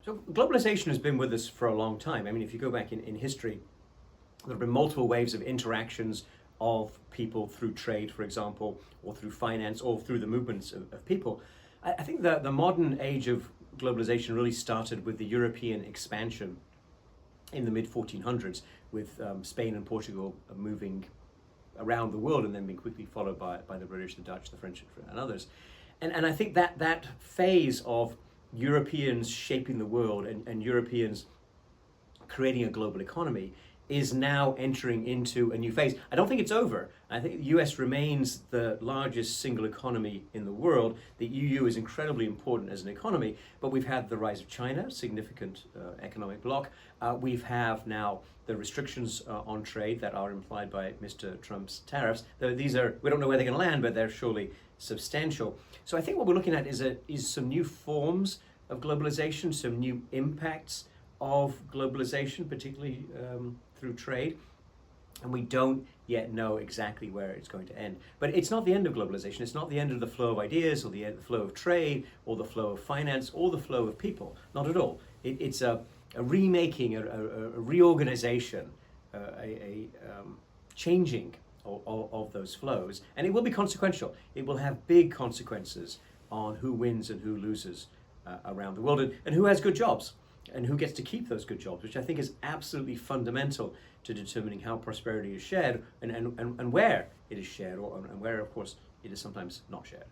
So globalization has been with us for a long time. I mean, if you go back in history, there have been multiple waves of interactions of people through trade, for example, or through finance, or through the movements of people. I think that the modern age of globalization really started with the European expansion in the mid-1400s, with Spain and Portugal moving around the world and then being quickly followed by the British, the Dutch, the French, and others. And I think that phase of Europeans shaping the world and Europeans creating a global economy is now entering into a new phase. I don't think it's over. I think the US remains the largest single economy in the world. The EU is incredibly important as an economy, but we've had the rise of China, significant economic bloc. We have now the restrictions on trade that are implied by Mr. Trump's tariffs. Though these are, we don't know where they're going to land, but they're surely substantial. So I think what we're looking at is some new forms of globalization, some new impacts of globalization, particularly through trade, and we don't yet know exactly where it's going to end. But it's not the end of globalization. It's not the end of the flow of ideas, or the flow of trade, or the flow of finance, or the flow of people. Not at all. It's a remaking, a reorganization, a changing of those flows, and it will be consequential. It will have big consequences on who wins and who loses around the world, and who has good jobs, and who gets to keep those good jobs, which I think is absolutely fundamental to determining how prosperity is shared and where it is shared, and where, of course, it is sometimes not shared.